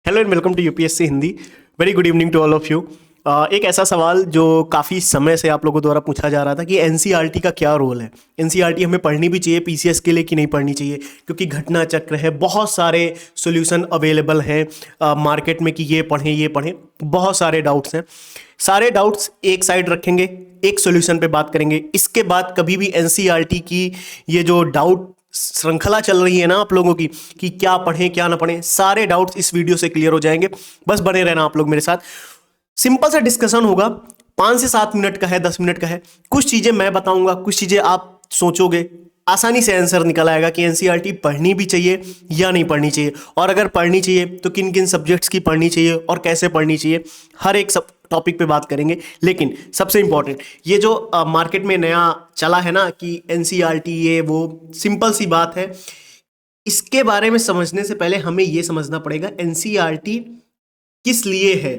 Hello and welcome to UPSC Hindi. Very good evening to all of you. एक ऐसा सवाल जो काफ़ी समय से आप लोगों द्वारा पूछा जा रहा था कि एनसीईआरटी का क्या रोल है। एनसीईआरटी हमें पढ़नी भी चाहिए पीसीएस के लिए कि नहीं पढ़नी चाहिए, क्योंकि घटना चक्र है, बहुत सारे सॉल्यूशन अवेलेबल हैं मार्केट में कि ये पढ़ें, बहुत सारे डाउट्स हैं। सारे डाउट्स एक साइड रखेंगे, एक सॉल्यूशन पे बात करेंगे। इसके बाद कभी भी एनसीईआरटी की ये जो डाउट श्रृंखला चल रही है ना आप लोगों की कि क्या पढ़ें क्या ना पढ़ें, सारे डाउट्स इस वीडियो से क्लियर हो जाएंगे। बस बने रहना आप लोग मेरे साथ। सिंपल सा डिस्कशन होगा, 5 से 7 मिनट का है, 10 मिनट का है। कुछ चीजें मैं बताऊंगा, कुछ चीजें आप सोचोगे, आसानी से आंसर निकल आएगा कि एनसीईआरटी पढ़नी भी चाहिए या नहीं पढ़नी चाहिए, और अगर पढ़नी चाहिए तो किन किन सब्जेक्ट्स की पढ़नी चाहिए और कैसे पढ़नी चाहिए। हर एक सब टॉपिक पे बात करेंगे। लेकिन सबसे इंपॉर्टेंट ये जो मार्केट में नया चला है ना कि एनसीईआरटी ये वो, सिंपल सी बात है। इसके बारे में समझने से पहले हमें ये समझना पड़ेगा एनसीईआरटी किस लिए है,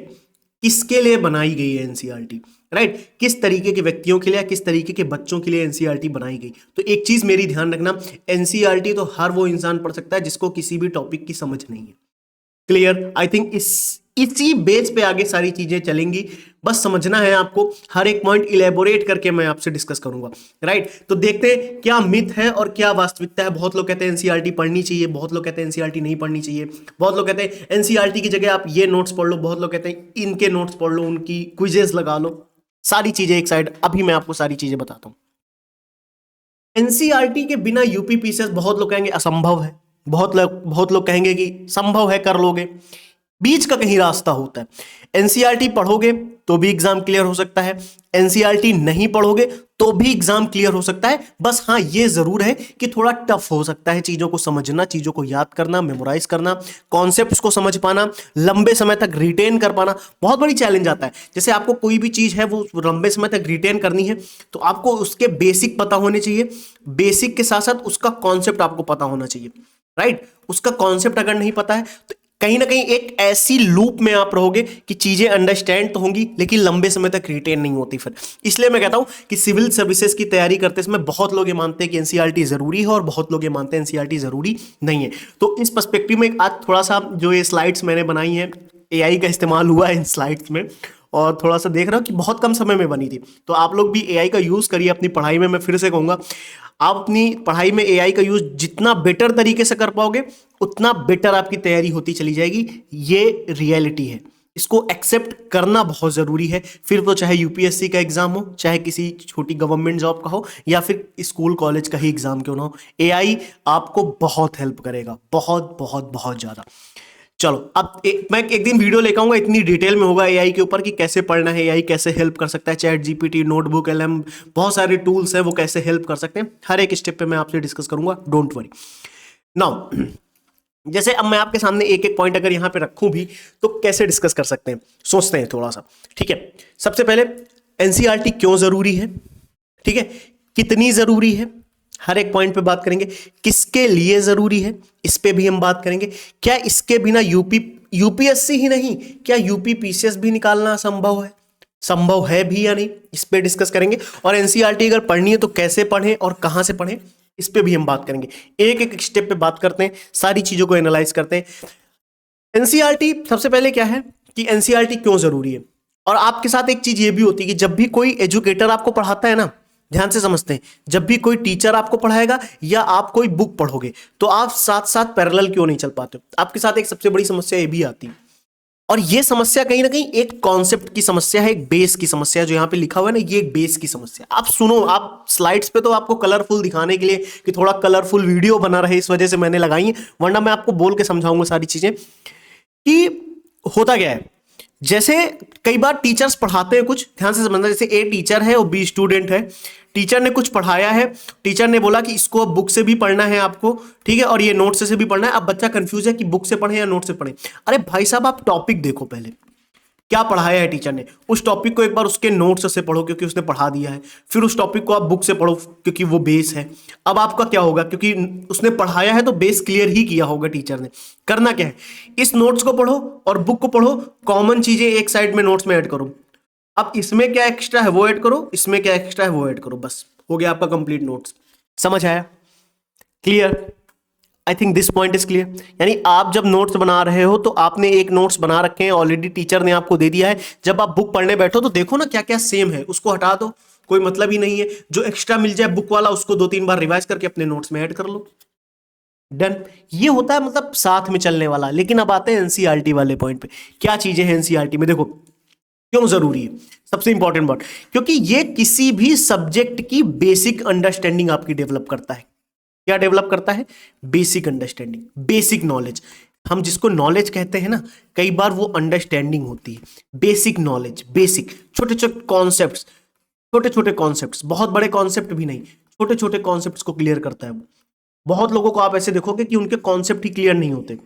किसके लिए बनाई गई है एनसीईआरटी, राइट। किस तरीके के व्यक्तियों के लिए, किस तरीके के बच्चों के लिए एनसीईआरटी बनाई गई। तो एक चीज मेरी ध्यान रखना, एनसीईआरटी तो हर वो इंसान पढ़ सकता है जिसको किसी भी टॉपिक की समझ नहीं है। क्लियर? आई थिंक इसी बेस पे आगे सारी चीजें चलेंगी। बस समझना है आपको, हर एक पॉइंट इलेबोरेट करके मैं आपसे डिस्कस करूंगा, राइट। तो देखते हैं क्या मिथ है और क्या वास्तविकता है। बहुत लोग कहते हैं एनसीईआरटी पढ़नी चाहिए, बहुत लोग कहते हैं एनसीईआरटी नहीं पढ़नी चाहिए, बहुत लोग कहते हैं एनसीईआरटी की जगह आप ये नोट्स पढ़ लो, बहुत लोग कहते हैं इनके नोट्स पढ़ लो, उनकी क्विजेस लगा लो। सारी चीजें एक साइड, अभी मैं आपको सारी चीजें बताता हूं। एनसीईआरटी के बिना यूपी पीसीएस, बहुत लोग कहेंगे असंभव है, बहुत लोग कहेंगे कि संभव है, कर लोगे। बीच का कहीं रास्ता होता है। एनसीईआरटी पढ़ोगे तो भी एग्जाम क्लियर हो सकता है, एनसीईआरटी नहीं पढ़ोगे तो भी एग्जाम क्लियर हो सकता है। बस हाँ, ये जरूर है कि थोड़ा टफ हो सकता है चीजों को समझना, चीजों को याद करना, मेमोराइज करना, कॉन्सेप्ट्स को समझ पाना, लंबे समय तक रिटेन कर पाना बहुत बड़ी चैलेंज आता है। जैसे आपको कोई भी चीज है वो लंबे समय तक रिटेन करनी है तो आपको उसके बेसिक पता होने चाहिए, बेसिक के साथ साथ उसका कॉन्सेप्ट आपको पता होना चाहिए, राइट। उसका कॉन्सेप्ट अगर नहीं पता है तो कहीं ना कहीं एक ऐसी लूप में आप रहोगे कि चीजें अंडरस्टैंड तो होंगी लेकिन लंबे समय तक रिटेन नहीं होती। फिर इसलिए मैं कहता हूं कि सिविल सर्विसेज की तैयारी करते समय बहुत लोग ये मानते हैं कि एनसीईआरटी जरूरी है और बहुत लोग ये मानते हैं एनसीईआरटी जरूरी नहीं है। तो इस पर्सपेक्टिव में आज थोड़ा सा जो ये स्लाइड्स मैंने बनाई हैं, एआई का इस्तेमाल हुआ है इन स्लाइड्स में, और थोड़ा सा देख रहा हूं कि बहुत कम समय में बनी थी। तो आप लोग भी एआई का यूज करिए अपनी पढ़ाई में। मैं फिर से कहूंगा, आप अपनी पढ़ाई में एआई का यूज जितना बेटर तरीके से कर पाओगे उतना बेटर आपकी तैयारी होती चली जाएगी। ये रियलिटी है, इसको एक्सेप्ट करना बहुत जरूरी है। फिर तो चाहे यूपीएससी का एग्जाम हो, चाहे किसी छोटी गवर्नमेंट जॉब का हो, या फिर स्कूल कॉलेज का ही एग्जाम क्यों ना हो, एआई आपको बहुत हेल्प करेगा, बहुत बहुत बहुत ज्यादा। चलो अब मैं एक दिन वीडियो लेकर आऊंगा, इतनी डिटेल में होगा एआई के ऊपर कि कैसे पढ़ना है, एआई कैसे हेल्प कर सकता है, चैट जीपीटी, नोटबुक, एलएम, बहुत सारे टूल्स हैं वो कैसे हेल्प कर सकते हैं। हर एक स्टेप पे मैं आपसे डिस्कस करूंगा, डोंट वरी। नाउ जैसे अब मैं आपके सामने एक एक पॉइंट अगर यहां पे रखूं भी तो कैसे डिस्कस कर सकते हैं, सोचते हैं थोड़ा सा, ठीक है। सबसे पहले एनसीईआरटी क्यों जरूरी है, ठीक है, कितनी जरूरी है, हर एक पॉइंट पे बात करेंगे। किसके लिए जरूरी है इस पे भी हम बात करेंगे। क्या इसके बिना यूपीएससी ही नहीं, क्या यूपी पीसीएस भी निकालना संभव है भी या नहीं, इस पे डिस्कस करेंगे। और एनसीईआरटी अगर पढ़नी है तो कैसे पढ़ें और कहां से पढ़ें, इस पे भी हम बात करेंगे। एक एक स्टेप पे बात करते हैं, सारी चीजों को एनालाइज करते हैं। एनसीईआरटी सबसे पहले क्या है कि एनसीईआरटी क्यों जरूरी है। और आपके साथ एक चीज ये भी होती है कि जब भी कोई एजुकेटर आपको पढ़ाता है ना, ध्यान से समझते हैं, जब भी कोई टीचर आपको पढ़ाएगा या आप कोई बुक पढ़ोगे तो आप साथ साथ पैरेलल क्यों नहीं चल पाते हो। आपके साथ एक सबसे बड़ी समस्या ये भी आती है, और ये समस्या कहीं ना कहीं एक कॉन्सेप्ट की समस्या है, एक बेस की समस्या है। जो यहां पे लिखा हुआ है ना, ये एक बेस की समस्या। आप सुनो, आप स्लाइड्स पे तो आपको कलरफुल दिखाने के लिए कि थोड़ा कलरफुल वीडियो बना रहे, इस वजह से मैंने लगाई है, वरना मैं आपको बोल के समझाऊंगा सारी चीजें कि होता क्या है। जैसे कई बार टीचर्स पढ़ाते हैं कुछ, ध्यान से समझना, जैसे ए टीचर है और बी स्टूडेंट है। टीचर ने कुछ पढ़ाया है, टीचर ने बोला कि इसको अब बुक से भी पढ़ना है आपको, ठीक है, और ये नोट से भी पढ़ना है। अब बच्चा कंफ्यूज है कि बुक से पढ़े या नोट से पढ़े। अरे भाई साहब, आप टॉपिक देखो पहले, क्या पढ़ाया है टीचर ने, उस टॉपिक को एक बार उसके नोट्स से पढ़ो क्योंकि उसने पढ़ा दिया है। फिर उस टॉपिक को आप बुक से पढ़ो क्योंकि वो बेस है। अब आपका क्या होगा, क्योंकि उसने पढ़ाया है तो बेस क्लियर ही किया होगा टीचर ने। करना क्या है, इस नोट्स को पढ़ो और बुक को पढ़ो, कॉमन चीजें एक साइड में नोट्स में ऐड करो। अब इसमें क्या एक्स्ट्रा है वो ऐड करो, इसमें क्या एक्स्ट्रा है वो ऐड करो, बस हो गया आपका कंप्लीट नोट्स। समझ आया? Clear? I think this point is clear. यानी आप जब नोट्स बना रहे हो तो आपने एक नोट्स बना रखे हैं, ऑलरेडी टीचर ने आपको दे दिया है, जब आप बुक पढ़ने बैठो तो देखो ना क्या क्या सेम है, उसको हटा दो, कोई मतलब ही नहीं है। जो एक्स्ट्रा मिल जाए बुक वाला उसको 2-3 बार रिवाइज करके अपने नोट्स में ऐड कर लो, डन। ये होता है मतलब साथ में चलने वाला। लेकिन अब आते हैं एनसीईआरटी वाले पॉइंट पे। क्या चीजें हैं एनसीईआरटी में, देखो क्यों जरूरी है, सबसे इंपॉर्टेंट बात, क्योंकि ये किसी भी सब्जेक्ट की बेसिक अंडरस्टैंडिंग आपकी डेवलप करता है। क्या डेवलप करता है? Basic understanding, basic knowledge. हम जिसको नॉलेज कहते हैं ना, कई बार वो अंडरस्टैंडिंग होती है। बेसिक नॉलेज, बेसिक छोटे छोटे कॉन्सेप्ट्स, छोटे छोटे कॉन्सेप्ट्स, बहुत बड़े कॉन्सेप्ट भी नहीं, छोटे छोटे कॉन्सेप्ट्स को क्लियर करता है वो। बहुत लोगों को आप ऐसे देखोगे कि उनके कॉन्सेप्ट ही क्लियर नहीं होते,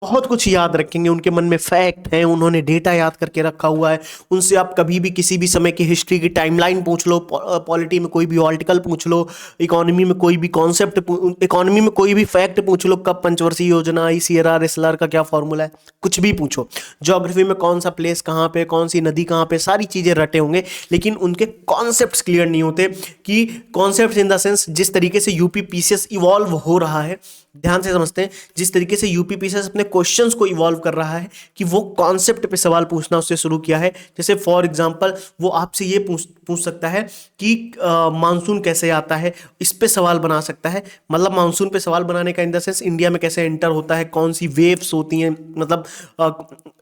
बहुत कुछ याद रखेंगे, उनके मन में फैक्ट है, उन्होंने डेटा याद करके रखा हुआ है। उनसे आप कभी भी किसी भी समय की हिस्ट्री की टाइमलाइन पूछ लो, पॉलिटी में कोई भी आर्टिकल पूछ लो, इकोनॉमी में कोई भी कॉन्सेप्ट, इकोनॉमी में कोई भी फैक्ट पूछ लो, कब पंचवर्षीय योजना आई, सीआरआर एसएलआर का क्या फॉर्मूला है, कुछ भी पूछो। ज्योग्राफी में कौन सा प्लेस कहाँ पे, कौन सी नदी कहाँ पे, सारी चीजें रटे होंगे, लेकिन उनके कॉन्सेप्ट क्लियर नहीं होते। कि कॉन्सेप्ट इन द सेंस, जिस तरीके से यूपी पीसीएस इवॉल्व हो रहा है, ध्यान से समझते हैं, जिस तरीके से यूपी पीसीएस अपने क्वेश्चंस को इवॉल्व कर रहा है, कि वो कॉन्सेप्ट पे सवाल पूछना उससे शुरू किया है। जैसे फॉर एग्जांपल वो आपसे ये पूछ सकता है कि मानसून कैसे आता है, इस पे सवाल बना सकता है। मतलब मानसून पे सवाल बनाने का इन द सेंस, इंडिया में कैसे एंटर होता है, कौन सी वेव्स होती हैं, मतलब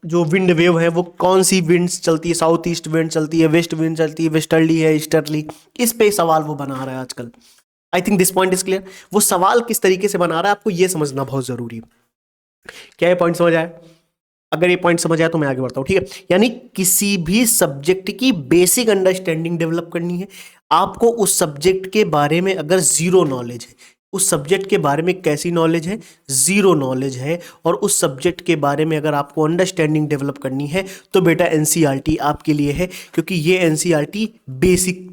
जो विंड वेव है वो कौन सी विंड्स चलती है, साउथ ईस्ट विंड चलती है, वेस्ट विंड चलती है, वेस्टर्ली है, ईस्टर्ली, इस पे सवाल वो बना रहा है आजकल। I think this point is clear. वो सवाल किस तरीके से बना रहा है आपको ये समझना बहुत जरूरी है। क्या ये पॉइंट समझ आया? अगर ये पॉइंट समझ आया तो मैं आगे बढ़ता हूं, ठीक है। यानी किसी भी सब्जेक्ट की बेसिक अंडरस्टैंडिंग डेवलप करनी है आपको। उस सब्जेक्ट के बारे में अगर जीरो नॉलेज है, उस सब्जेक्ट के बारे में कैसी नॉलेज है, जीरो नॉलेज है, और उस सब्जेक्ट के बारे में अगर आपको अंडरस्टैंडिंग डेवलप करनी है तो बेटा एनसीईआरटी आपके लिए है। क्योंकि ये एनसीईआरटी बेसिक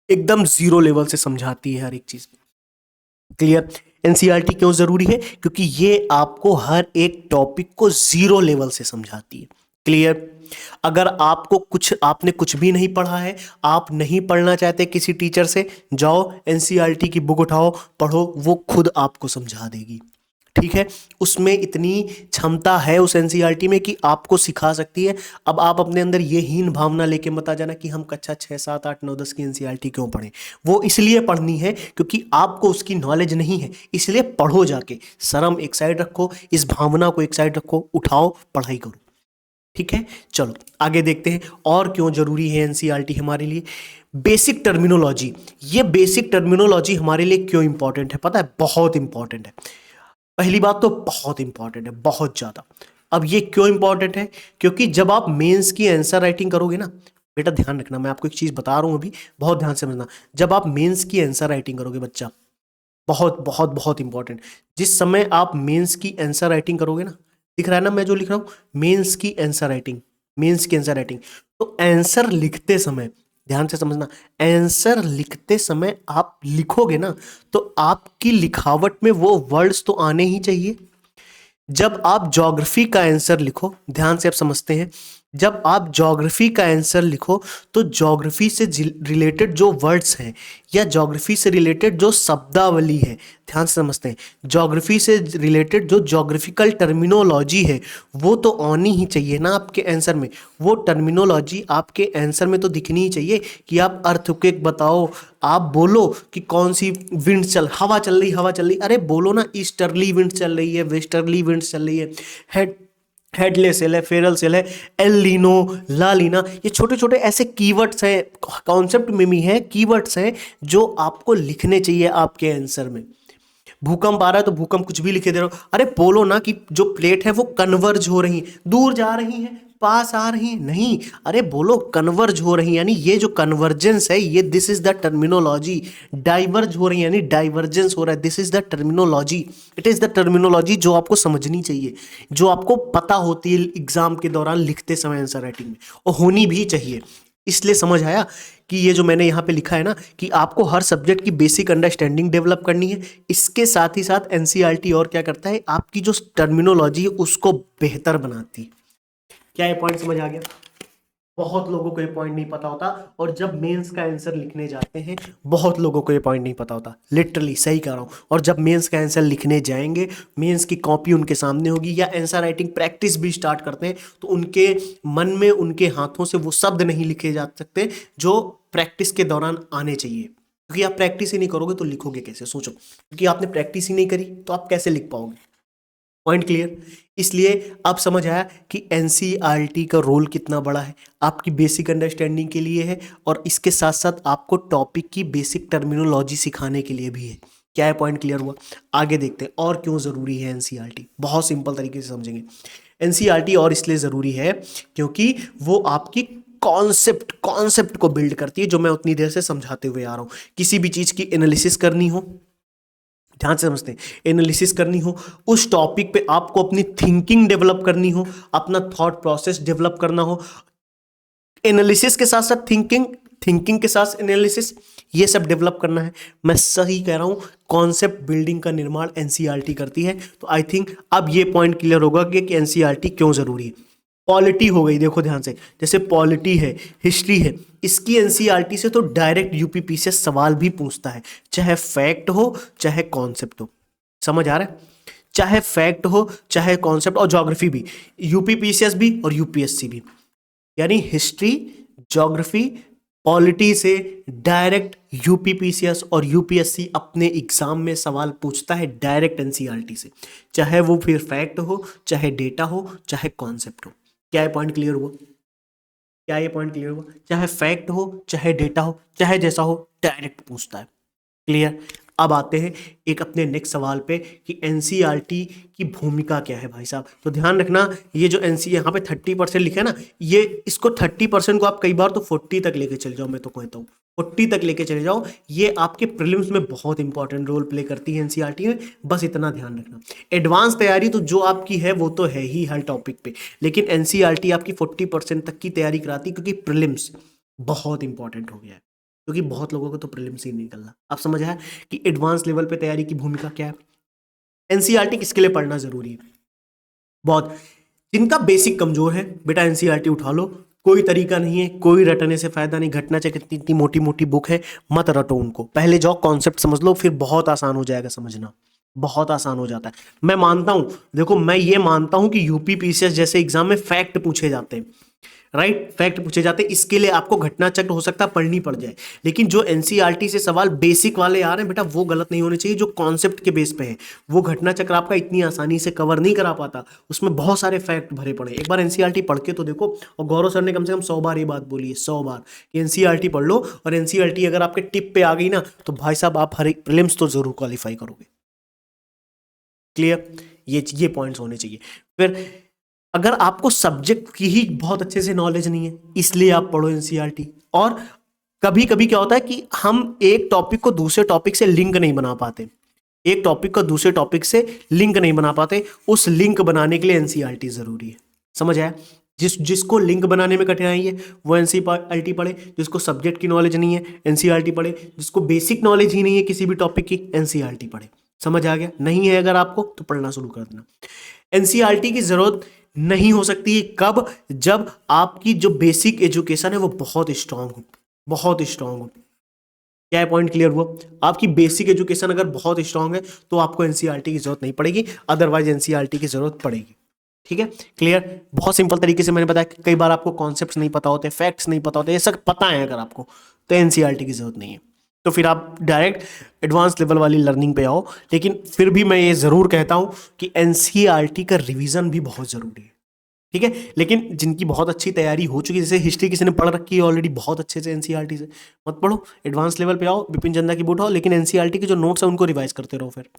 एकदम जीरो लेवल से समझाती है हर एक चीज। क्लियर? एनसीईआरटी क्यों जरूरी है? क्योंकि ये आपको हर एक टॉपिक को जीरो लेवल से समझाती है। क्लियर? अगर आपने कुछ भी नहीं पढ़ा है, आप नहीं पढ़ना चाहते किसी टीचर से, जाओ एनसीईआरटी की बुक उठाओ, पढ़ो, वो खुद आपको समझा देगी। ठीक है? उसमें इतनी क्षमता है उस एनसीईआरटी में कि आपको सिखा सकती है। अब आप अपने अंदर ये हीन भावना लेके मत आ जाना कि हम कक्षा 6, 7, 8, 9, 10 की एनसीईआरटी क्यों पढ़ें। वो इसलिए पढ़नी है क्योंकि आपको उसकी नॉलेज नहीं है, इसलिए पढ़ो जाके। शर्म एक साइड रखो, इस भावना को एक साइड रखो, उठाओ, पढ़ाई करो। ठीक है? चलो आगे देखते हैं और क्यों जरूरी है एनसीईआरटी हमारे लिए। बेसिक टर्मिनोलॉजी, ये बेसिक टर्मिनोलॉजी हमारे लिए क्यों इंपॉर्टेंट है पता है? बहुत इंपॉर्टेंट है। पहली बात तो बहुत इंपॉर्टेंट है, बहुत ज्यादा। अब ये क्यों इंपॉर्टेंट है? क्योंकि जब आप मेंस की आंसर राइटिंग करोगे ना, बेटा ध्यान रखना, मैं आपको एक चीज बता रहा हूं अभी, बहुत ध्यान से समझना। जब आप मेंस की आंसर राइटिंग करोगे बच्चा, बहुत बहुत बहुत इंपॉर्टेंट, जिस समय आप मेंस की आंसर राइटिंग करोगे ना, दिख रहा है ना मैं जो लिख रहा हूं, मेंस की आंसर राइटिंग, मेंस की आंसर राइटिंग, तो आंसर लिखते समय ध्यान से समझना, आंसर लिखते समय आप लिखोगे ना, तो आपकी लिखावट में वो वर्ड्स तो आने ही चाहिए। जब आप ज्योग्राफी का आंसर लिखो, ध्यान से आप समझते हैं, जब आप ज्योग्राफी का आंसर लिखो तो ज्योग्राफी से रिलेटेड जो वर्ड्स हैं या ज्योग्राफी से रिलेटेड जो शब्दावली है, ध्यान से समझते हैं, ज्योग्राफी से रिलेटेड जो ज्योग्राफिकल टर्मिनोलॉजी है वो तो आनी ही चाहिए ना आपके आंसर में। वो टर्मिनोलॉजी आपके आंसर में तो दिखनी ही चाहिए कि आप अर्थक्वेक बताओ, आप बोलो कि कौन सी विंड हवा चल रही, हवा चल रही, अरे बोलो ना ईस्टर्ली विंड चल रही है, वेस्टर्ली विंड चल रही है, हेडले सेल है, फेरल सेल है, एल लीनो, ला लीना, ये छोटे छोटे ऐसे कीवर्ड्स हैं, कॉन्सेप्ट में भी हैं, कीवर्ड्स हैं जो आपको लिखने चाहिए आपके आंसर में। भूकंप आ रहा है तो भूकंप कुछ भी लिखे दे रहे हो, अरे बोलो ना कि जो प्लेट है वो कन्वर्ज हो रही, दूर जा रही हैं, पास आ रही हैं, नहीं, अरे बोलो कन्वर्ज हो रही, यानी ये जो कन्वर्जेंस है ये this is the terminology. Diverge हो रही है यानी डाइवर्जेंस हो रहा है, this is the terminology. It is the terminology जो आपको समझनी चाहिए, जो आपको पता होती है एग्जाम के दौरान लिखते समय आंसर राइटिंग में, और होनी भी चाहिए। इसलिए समझ आया कि ये जो मैंने यहाँ पे लिखा है ना कि आपको हर सब्जेक्ट की बेसिक अंडरस्टैंडिंग डेवलप करनी है, इसके साथ ही साथ एनसीईआरटी और क्या करता है, आपकी जो टर्मिनोलॉजी है उसको बेहतर बनाती है। क्या ये पॉइंट समझ आ गया? बहुत लोगों को ये पॉइंट नहीं पता होता, और जब मेंस का आंसर लिखने जाते हैं बहुत लोगों को ये पॉइंट नहीं पता होता, लिटरली सही कह रहा हूँ। और जब मेंस का आंसर लिखने जाएंगे, मेंस की कॉपी उनके सामने होगी या आंसर राइटिंग प्रैक्टिस भी स्टार्ट करते हैं, तो उनके मन में, उनके हाथों से वो शब्द नहीं लिखे जा सकते जो प्रैक्टिस के दौरान आने चाहिए। क्योंकि आप प्रैक्टिस ही नहीं करोगे तो लिखोगे कैसे, सोचो, क्योंकि आपने प्रैक्टिस ही नहीं करी तो आप कैसे लिख पाओगे। Point clear. इसलिए अब समझ आया कि एनसीईआरटी का रोल कितना बड़ा है, आपकी बेसिक अंडरस्टैंडिंग के लिए है, और इसके साथ साथ आपको टॉपिक की बेसिक टर्मिनोलॉजी सिखाने के लिए भी है। क्या है, पॉइंट क्लियर हुआ। आगे देखते हैं और क्यों ज़रूरी है एनसीईआरटी। बहुत सिंपल तरीके से समझेंगे। एनसीईआरटी और इसलिए ज़रूरी है क्योंकि वो आपकी कॉन्सेप्ट को बिल्ड करती है, जो मैं उतनी देर से समझाते हुए आ रहा हूँ। किसी भी चीज़ की एनालिसिस करनी हो, ध्यान से समझते हैं, एनालिसिस करनी हो, उस टॉपिक पे आपको अपनी थिंकिंग डेवलप करनी हो, अपना थॉट प्रोसेस डेवलप करना हो, एनालिसिस के साथ साथ थिंकिंग, थिंकिंग के साथ एनालिसिस, ये सब डेवलप करना है। मैं सही कह रहा हूं, कॉन्सेप्ट बिल्डिंग का निर्माण एनसीईआरटी करती है। तो आई थिंक अब ये पॉइंट क्लियर होगा कि एनसीईआरटी क्यों जरूरी है। पॉलिटी हो गई, देखो ध्यान से, जैसे पॉलिटी है, हिस्ट्री है, इसकी एनसीईआरटी से तो डायरेक्ट यूपीपी से सवाल भी पूछता है, चाहे फैक्ट हो चाहे कॉन्सेप्ट हो। समझ आ रहा है, चाहे फैक्ट हो चाहे कॉन्सेप्ट, और ज्योग्राफी भी, यूपीपीसीएस भी और यूपीएससी भी। यानी हिस्ट्री, ज्योग्राफी, पॉलिटी से डायरेक्ट यूपीपीसीएस और यूपीएससी अपने एग्जाम में सवाल पूछता है डायरेक्ट एनसीईआरटी से, चाहे वो फिर फैक्ट हो, चाहे डेटा हो, चाहे कॉन्सेप्ट हो। क्या ये पॉइंट क्लियर हुआ? क्या ये पॉइंट क्लियर हुआ? चाहे फैक्ट हो, चाहे डेटा हो, चाहे जैसा हो, डायरेक्ट पूछता है। क्लियर। अब आते हैं एक अपने नेक्स्ट सवाल पे कि एनसीईआरटी की भूमिका क्या है भाई साहब। तो ध्यान रखना, ये जो एनसी यहाँ पे 30% लिखा है ना, ये इसको 30% को आप कई बार तो 40 तक लेके चले जाओ, मैं तो कहता हूँ 40 तक लेके चले जाओ। ये आपके प्रीलिम्स में बहुत इंपॉर्टेंट रोल प्ले करती है एनसीईआरटी में, बस इतना ध्यान रखना। एडवांस तैयारी तो जो आपकी है वो तो है ही हर टॉपिक पे, लेकिन एनसीईआरटी आपकी 40% तक की तैयारी कराती है, क्योंकि प्रीलिम्स बहुत इंपॉर्टेंट हो गया है, क्योंकि बहुत लोगों को तो प्रीलिम्स ही नहीं निकलना। अब समझ आया कि एडवांस लेवल पे तैयारी की भूमिका क्या है। एनसीईआरटी किसके लिए पढ़ना जरूरी है? बहुत, जिनका बेसिक कमजोर है, बेटा एनसीईआरटी उठा लो, कोई तरीका नहीं है, कोई रटने से फायदा नहीं। घटना चक्र इतनी इतनी मोटी मोटी बुक है, मत रटो उनको, पहले जाओ कॉन्सेप्ट समझ लो, फिर बहुत आसान हो जाएगा समझना, बहुत आसान हो जाता है। मैं मानता हूं, देखो मैं ये मानता हूं कि यूपी पीसीएस जैसे एग्जाम में फैक्ट पूछे जाते हैं, राइट, फैक्ट पूछे जाते हैं, इसके लिए आपको घटना चक्र हो सकता है पढ़नी पड़ जाए, लेकिन जो एनसीईआरटी से सवाल बेसिक वाले आ रहे हैं बेटा, वो गलत नहीं होने चाहिए, जो कॉन्सेप्ट के बेस पे है। वो घटना चक्र आपका इतनी आसानी से कवर नहीं करा पाता, उसमें बहुत सारे फैक्ट भरे पड़े। एक बार एनसीईआरटी पढ़ के तो देखो, और गौरव सर ने कम से कम 100 बार ये बात बोली है, 100 बार कि एनसीईआरटी पढ़ लो, और एनसीईआरटी अगर आपके टिप पे आ गई ना, तो भाई साहब आप हर एक प्रीलिम्स तो जरूर क्वालिफाई करोगे। क्लियर, ये पॉइंट्स होने चाहिए। फिर अगर आपको सब्जेक्ट की ही बहुत अच्छे से नॉलेज नहीं है, इसलिए आप पढ़ो एनसीईआरटी। और कभी कभी क्या होता है कि हम एक टॉपिक को दूसरे टॉपिक से लिंक नहीं बना पाते, एक टॉपिक को दूसरे टॉपिक से लिंक नहीं बना पाते, उस लिंक बनाने के लिए एनसीईआरटी जरूरी है। समझ आया? जिसको लिंक बनाने में कठिनाई है वो एनसीईआरटी पढ़े, जिसको सब्जेक्ट की नॉलेज नहीं है एनसीईआरटी पढ़े, जिसको बेसिक नॉलेज ही नहीं है किसी भी टॉपिक की, एनसीईआरटी पढ़े। समझ आ गया? नहीं है अगर आपको तो पढ़ना शुरू कर देना। एनसीईआरटी की जरूरत नहीं हो सकती है कब? जब आपकी जो बेसिक एजुकेशन है वो बहुत स्ट्रांग हो, बहुत स्ट्रांग हो। क्या है, पॉइंट क्लियर हुआ? आपकी बेसिक एजुकेशन अगर बहुत स्ट्रांग है तो आपको एनसीईआरटी की जरूरत नहीं पड़ेगी, अदरवाइज एनसीईआरटी की जरूरत पड़ेगी। ठीक है, क्लियर। बहुत सिंपल तरीके से मैंने बताया कि कई बार आपको कॉन्सेप्ट्स नहीं पता होते, फैक्ट्स नहीं पता होते, ये सब पता है अगर आपको, तो एनसीईआरटी की जरूरत नहीं है। तो फिर आप डायरेक्ट एडवांस लेवल वाली लर्निंग पे आओ। लेकिन फिर भी मैं ये जरूर कहता हूं कि एनसीईआरटी का रिवीजन भी बहुत जरूरी है। ठीक है, लेकिन जिनकी बहुत अच्छी तैयारी हो चुकी है, जैसे हिस्ट्री किसी ने पढ़ रखी है ऑलरेडी बहुत अच्छे से एनसीईआरटी से, मत पढ़ो, एडवांस लेवल पे आओ, विपिन चंदा की बुक उठाओ, लेकिन एनसीईआरटी के जो नोट्स है उनको रिवाइज करते रहो फिर।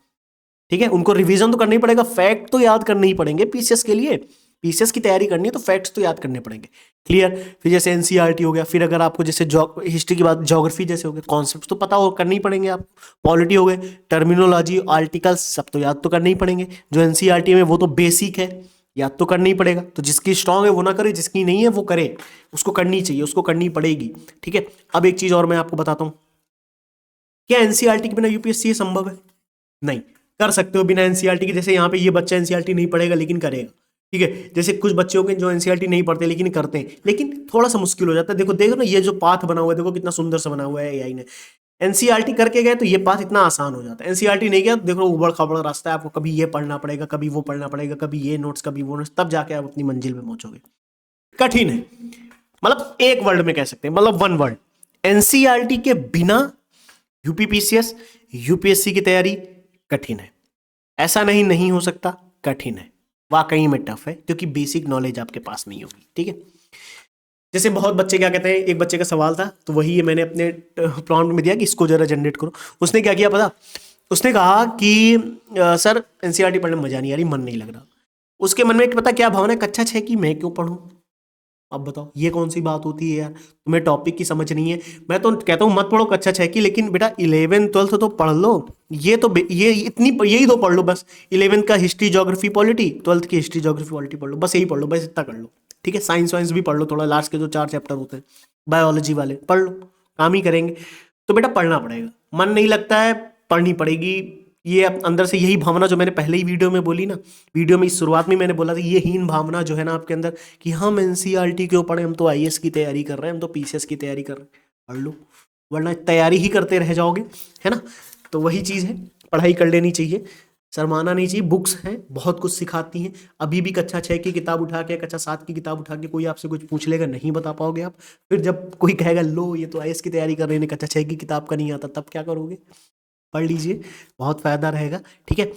ठीक है, उनको रिवीजन तो करना ही पड़ेगा, फैक्ट तो याद करने ही पड़ेंगे पीसीएस के लिए, पीसीएस की तैयारी करनी है तो फैक्ट्स तो याद करने पड़ेंगे। क्लियर। फिर जैसे एनसीईआरटी हो गया, फिर अगर आपको जैसे हिस्ट्री की बात, ज्योग्राफी जैसे हो गए, कॉन्सेप्ट तो पता हो करने ही पड़ेंगे आपको, पॉलिटी हो गए, टर्मिनोलॉजी, आर्टिकल्स सब तो याद तो करने ही पड़ेंगे, जो एनसीईआरटी में वो तो बेसिक है, याद तो करना ही पड़ेगा। तो जिसकी स्ट्रांग है वो ना करे, जिसकी नहीं है वो करे, उसको करनी चाहिए, उसको करनी पड़ेगी। ठीक है, अब एक चीज और मैं आपको बताता हूं, क्या एनसीईआरटी के बिना यूपीएससी संभव है? नहीं, कर सकते हो बिना एनसीईआरटी के। जैसे यहाँ पे ये बच्चा एनसीईआरटी नहीं पढ़ेगा लेकिन करेगा, ठीक है। जैसे कुछ बच्चे होंगे जो एनसीईआरटी नहीं पढ़ते लेकिन करते हैं, लेकिन थोड़ा सा मुश्किल हो जाता है। देखो देखो ना, ये जो पाथ बना हुआ है, देखो कितना सुंदर सा बना हुआ है एआई ने। एनसीईआरटी करके गए तो ये पाथ इतना आसान हो जाता है। एनसीईआरटी नहीं गया तो देखो उबड़ खाबड़ रास्ता है, आपको कभी ये पढ़ना पड़ेगा, कभी वो पढ़ना पड़ेगा, कभी ये नोट्स, कभी वो नोट्स, तब जाके आप अपनी मंजिल पे पहुंचोगे। कठिन है, मतलब एक वर्ड में कह सकते हैं, मतलब वन वर्ड, एनसीईआरटी के बिना यूपीपीसीएस यूपीएससी की तैयारी कठिन है। ऐसा नहीं हो सकता, कठिन है, वाकई में टफ है, क्योंकि बेसिक नॉलेज आपके पास नहीं होगी। ठीक है। जैसे बहुत बच्चे क्या कहते हैं, एक बच्चे का सवाल था तो वही मैंने अपने प्रॉम्प्ट में दिया कि इसको जरा जनरेट करो। उसने क्या किया पता, उसने कहा कि सर एनसीईआरटी पढ़ने में मजा नहीं आ रही, मन नहीं लग रहा। उसके मन में पता क्या भावना है, कक्षा 6 की मैं क्यों पढ़ूं। अब बताओ ये कौन सी बात होती है यार, तुम्हें टॉपिक की समझ नहीं है। मैं तो कहता हूँ मत पढ़ो कक्षा 6 की, लेकिन बेटा 11 12 तो पढ़ लो। ये इतनी यही दो पढ़ लो बस। 11 का हिस्ट्री ज्योग्राफी पॉलिटी, 12 की हिस्ट्री ज्योग्राफी पॉलिटी पढ़ लो, बस यही पढ़ लो, बस इतना कर लो। ठीक है। साइंस वाइंस भी पढ़ लो थोड़ा, लास्ट के जो 4 चैप्टर होते हैं बायोलॉजी वाले पढ़ लो, काम ही करेंगे। तो बेटा पढ़ना पड़ेगा, मन नहीं लगता है, पढ़नी पड़ेगी। ये अंदर से यही भावना जो मैंने पहले ही वीडियो में बोली ना, वीडियो में इस शुरुआत में मैंने बोला था, ये हीन भावना जो है ना आपके अंदर कि हम एनसीईआरटी क्यों पढ़े, हम तो आईएएस की तैयारी कर रहे हैं, हम तो पीसीएस की तैयारी कर रहे हैं, पढ़ लो, वरना तैयारी ही करते रह जाओगे, है ना। तो वही चीज़ है, पढ़ाई कर लेनी चाहिए, शर्माना नहीं चाहिए। बुक्स हैं, बहुत कुछ सिखाती हैं। अभी भी कक्षा 6 की किताब उठा के, कक्षा 7 की किताब उठा के कोई आपसे कुछ पूछ लेगा, नहीं बता पाओगे आप। फिर जब कोई कहेगा लो ये तो आईएएस की तैयारी कर रहे हैं, कक्षा 6 की किताब का नहीं आता, तब क्या करोगे। पढ़ लीजिए, बहुत फायदा रहेगा। ठीक है।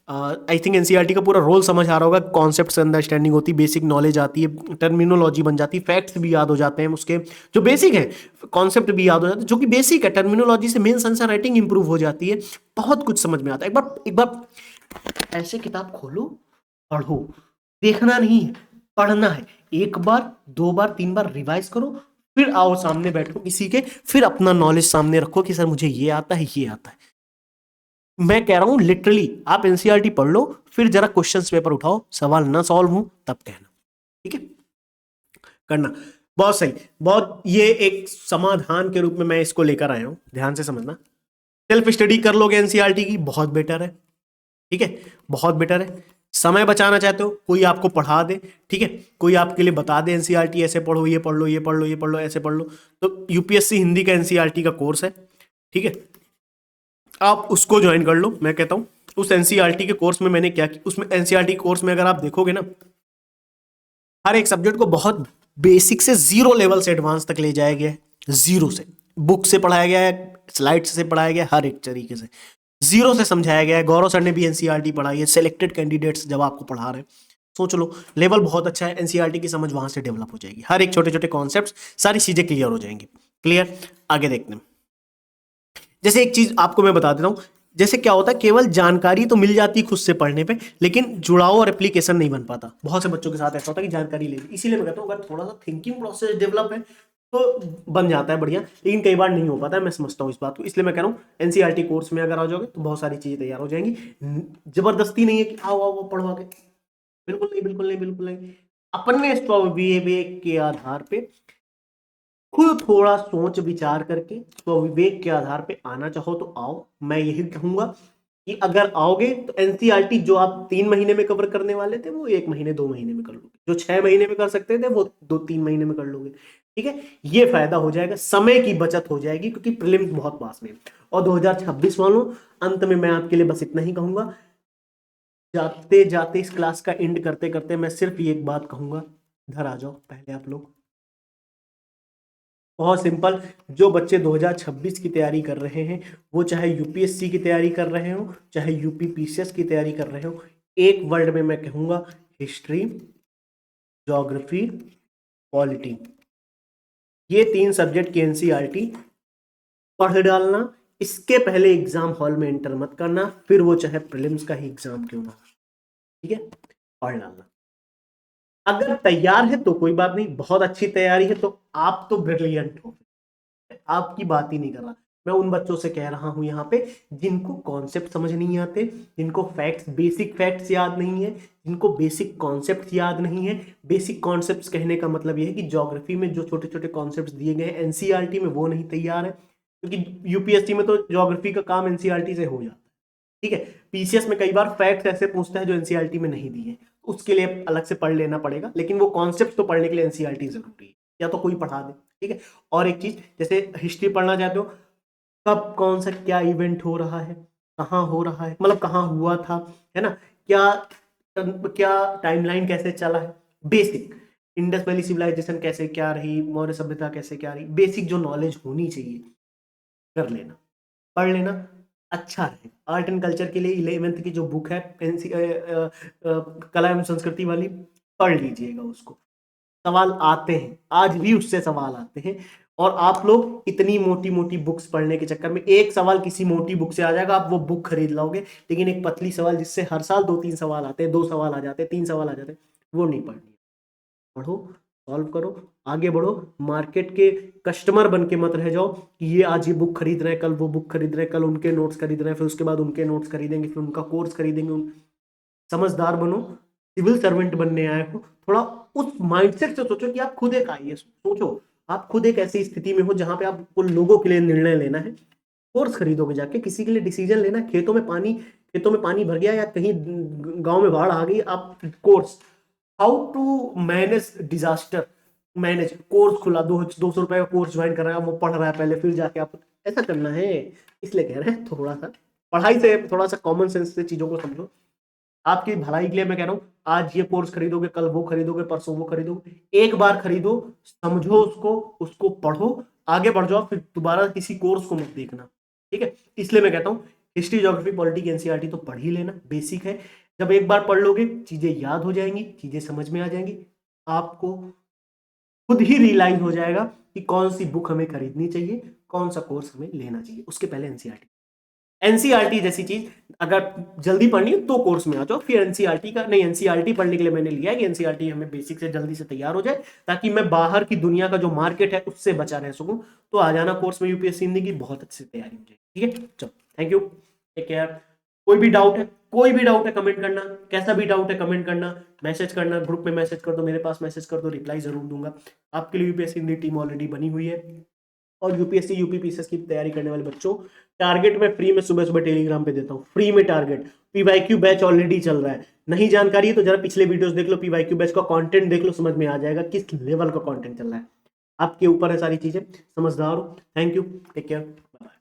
आई थिंक एनसीईआरटी का पूरा रोल समझ आ रहा होगा। कॉन्सेप्ट से अंडरस्टैंडिंग होती है, बेसिक नॉलेज आती है, टर्मिनोलॉजी बन जाती है, फैक्ट्स भी याद हो जाते हैं उसके जो बेसिक है, कॉन्सेप्ट भी याद हो जाते हैं जो कि बेसिक है। टर्मिनोलॉजी से मेंस आंसर राइटिंग इंप्रूव हो जाती है, बहुत कुछ समझ में आता है। एक बार ऐसे किताब खोलो, पढ़ो, देखना नहीं है, पढ़ना है। एक बार, 2 बार, 3 बार रिवाइज करो, फिर आओ सामने बैठो किसी के, फिर अपना नॉलेज सामने रखो कि सर मुझे ये आता है, ये आता है। मैं कह रहा हूं लिटरली, आप एनसीईआरटी पढ़ लो, फिर जरा क्वेश्चंस पेपर उठाओ, सवाल ना सॉल्व हो तब कहना। ठीक है, करना। बहुत सही, बहुत, ये एक समाधान के रूप में मैं इसको लेकर आया हूं, ध्यान से समझना। सेल्फ स्टडी कर लोगे एनसीईआरटी की, बहुत बेटर है। ठीक है, बहुत बेटर है। समय बचाना चाहते हो, कोई आपको पढ़ा दे, ठीक है, कोई आपके लिए बता दे एनसीईआरटी ऐसे पढ़ो, ये पढ़ लो, ये पढ़ लो, ये पढ़ लो, ऐसे पढ़ लो। तो यूपीएससी हिंदी का एनसीईआरटी का कोर्स है, ठीक है, आप उसको ज्वाइन कर लो। मैं कहता हूं उस एनसीईआरटी के कोर्स में मैंने क्या किया, उसमें एनसीईआरटी कोर्स में अगर आप देखोगे ना, हर एक सब्जेक्ट को बहुत बेसिक से जीरो लेवल से एडवांस तक ले जाया गया है। जीरो से, बुक से पढ़ाया गया है, स्लाइड्स से पढ़ाया गया है, हर एक तरीके से जीरो से समझाया गया है। गौरव सर ने भी एनसीईआरटी पढ़ाई है, सिलेक्टेड कैंडिडेट्स जब आपको पढ़ा रहे हैं, सोच लो लेवल बहुत अच्छा है। एनसीईआरटी की समझ वहां से डेवलप हो जाएगी, हर एक छोटे छोटे कॉन्सेप्ट्स, सारी चीजें क्लियर हो जाएंगी। क्लियर, आगे देखते हैं। जैसे एक चीज आपको मैं बता देता हूं, जैसे क्या होता है, केवल जानकारी तो मिल जाती है खुद से पढ़ने पे, लेकिन जुड़ाव और एप्लीकेशन नहीं बन पाता। बहुत से बच्चों के साथ ऐसा होता है कि जानकारी ले ली, इसीलिए मैं कहता हूँ अगर थोड़ा सा थिंकिंग प्रोसेस डेवलप है तो बन जाता है बढ़िया, लेकिन कई बार नहीं हो पाता है। मैं समझता हूँ इस बात को, इसलिए मैं कह रहा हूँ एनसीईआरटी कोर्स में अगर आ जाओगे तो बहुत सारी चीजें तैयार हो जाएंगी। जबरदस्ती नहीं है कि आओ आओ पढ़वा के, बिल्कुल नहीं, बिल्कुल नहीं, बिल्कुल नहीं। अपने स्वविवेक के आधार पे, खुद थोड़ा सोच विचार करके, स्वविवेक के आधार पे आना चाहो तो आओ। मैं यही कहूंगा कि अगर आओगे तो एनसीईआरटी जो आप 3 महीने में कवर करने वाले थे वो 1 महीने 2 महीने में कर लोगे, जो 6 महीने में कर सकते थे वो 2-3 महीने में कर लोगे। ठीक है, ये फायदा हो जाएगा, समय की बचत हो जाएगी, क्योंकि प्रीलिम्स बहुत पास में है। और 2026 वालों, अंत में मैं आपके लिए बस इतना ही कहूंगा, जाते जाते इस क्लास का एंड करते करते मैं सिर्फ एक बात कहूंगा, इधर आ जाओ पहले आप लोग। बहुत सिंपल, जो बच्चे 2026 की तैयारी कर रहे हैं, वो चाहे यूपीएससी की तैयारी कर रहे हो, चाहे यूपी पीसीएस की तैयारी कर रहे हो, एक वर्ड में मैं कहूंगा, हिस्ट्री, ज्योग्राफी, पॉलिटी, ये 3 सब्जेक्ट की एनसीईआरटी पढ़ डालना। इसके पहले एग्जाम हॉल में एंटर मत करना, फिर वो चाहे प्रीलिम्स का ही एग्जाम क्यों ना। ठीक है, पढ़ डालना। अगर तैयार है तो कोई बात नहीं, बहुत अच्छी तैयारी है तो आप तो ब्रिलियंट हो, आपकी बात ही नहीं कर रहा। मैं उन बच्चों से कह रहा हूं यहाँ पे जिनको कॉन्सेप्ट समझ नहीं आते, जिनको फैक्ट्स, बेसिक फैक्ट्स याद नहीं है, जिनको बेसिक कॉन्सेप्ट याद नहीं है। बेसिक कॉन्सेप्ट्स कहने का मतलब यह है कि ज्योग्राफी में जो छोटे छोटे कॉन्सेप्ट्स दिए गए एनसीईआरटी में वो नहीं तैयार है, क्योंकि यूपीएससी में तो ज्योग्राफी का काम एनसीईआरटी से हो जाता है। ठीक है, पीसीएस में कई बार फैक्ट्स ऐसे पूछता है जो एनसीईआरटी में नहीं दिए, उसके लिए अलग से पढ़ लेना पड़ेगा, लेकिन वो कॉन्सेप्ट तो पढ़ने के लिए एनसीईआरटी जरूरी है, या तो कोई पढ़ा दे, ठीक है। और एक चीज, जैसे हिस्ट्री पढ़ना चाहते हो, कब कौन सा क्या इवेंट हो रहा है, कहाँ हो रहा है, मतलब कहाँ हुआ था, है ना, क्या क्या टाइमलाइन कैसे चला है, बेसिक इंडस वैली सिविलाइजेशन कैसे क्या रही, मौर्य सभ्यता कैसे क्या रही, बेसिक जो नॉलेज होनी चाहिए कर लेना, पढ़ लेना, अच्छा है। आर्ट एंड कल्चर के लिए 11th की जो बुक है कला एवं संस्कृति वाली, पढ़ लीजिएगा उसको। सवाल आते हैं, आज भी उससे सवाल आते हैं, और आप लोग इतनी मोटी मोटी बुक्स पढ़ने के चक्कर में, एक सवाल किसी मोटी बुक से आ जाएगा, आप वो बुक खरीद लोगे, लेकिन एक पतली सवाल जिससे हर साल 2-3 सवाल आते हैं, 2 सवाल आ जाते हैं, 3 सवाल आ जाते हैं, वो नहीं पढ़नी। पढ़ो, सॉल्व करो, आगे बढ़ो, मार्केट के कस्टमर बन के मत रह जाओ कि ये आज ये बुक खरीद रहे हैं, कल वो बुक खरीद रहे हैं, कल उनके नोट्स खरीद रहे हैं, फिर उसके बाद उनके नोट्स खरीदेंगे, फिर उनका कोर्स खरीदेंगे। समझदार बनो, सिविल सर्वेंट बनने आए हो, थोड़ा उस माइंडसेट से सोचो कि आप खुद एक आईएएस सोचो, आप खुद एक ऐसी स्थिति में हो जहां पे आपको लोगों के लिए निर्णय लेना है, कोर्स खरीदोगे जाके, किसी के लिए डिसीजन लेना, खेतों में पानी भर गया या कहीं गांव में बाढ़ आ गई, आप course how to manage disaster, manage course खुला, 200 रुपए का कोर्स ज्वाइन कर रहा है, वो पढ़ रहा है पहले, फिर जाके आप ऐसा करना है। इसलिए कह रहे हैं थोड़ा सा पढ़ाई से, थोड़ा सा कॉमन सेंस से चीजों को समझो, आपकी भलाई के लिए मैं कह रहा हूँ। आज ये कोर्स खरीदोगे, कल वो खरीदोगे, परसों वो खरीदोगे, एक बार खरीदो, समझो उसको, उसको पढ़ो, आगे बढ़ जाओ, फिर दोबारा किसी कोर्स को मत देखना, ठीक है। इसलिए मैं कहता हूँ हिस्ट्री, ज्योग्राफी, पॉलिटिक्स, एनसीईआरटी तो पढ़ ही लेना, बेसिक है। जब एक बार पढ़ लोगे, चीजें याद हो जाएंगी, चीजें समझ में आ जाएंगी, आपको खुद ही रियलाइज हो जाएगा कि कौन सी बुक हमें खरीदनी चाहिए, कौन सा कोर्स हमें लेना चाहिए। उसके पहले एनसीईआरटी जैसी चीज अगर जल्दी पढ़नी है तो कोर्स में आ जाओ, फिर एनसीईआरटी का नहीं, एनसीईआरटी पढ़ने के लिए मैंने लिया है कि एनसीईआरटी हमें बेसिक से जल्दी से तैयार हो जाए, ताकि मैं बाहर की दुनिया का जो मार्केट है उससे बचा रह सकूं। तो आ जाना कोर्स में, यूपीएससी हिंदी की बहुत अच्छी तैयारी हो जाएगी, ठीक है। चलो, थैंक यू, टेक केयर। कोई भी डाउट है, कोई भी डाउट है कमेंट करना, कैसा भी डाउट है कमेंट करना, मैसेज करना, ग्रुप में मैसेज कर दो, मेरे पास मैसेज कर दो, रिप्लाई जरूर दूंगा। आपके लिए यूपीएससी हिंदी टीम ऑलरेडी बनी हुई है, और यूपीएससी यूपीपीसीएस की तैयारी करने वाले बच्चों, टारगेट में फ्री में सुबह सुबह टेलीग्राम पे देता हूँ, फ्री में टारगेट। पीवाईक्यू बैच ऑलरेडी चल रहा है, नहीं जानकारी है तो जरा पिछले वीडियोस देख लो, पीवाईक्यू बैच का कंटेंट देख लो, समझ में आ जाएगा किस लेवल का कंटेंट चल रहा है। आपके ऊपर है सारी चीजें, समझदार हो। Thank you, take care, bye.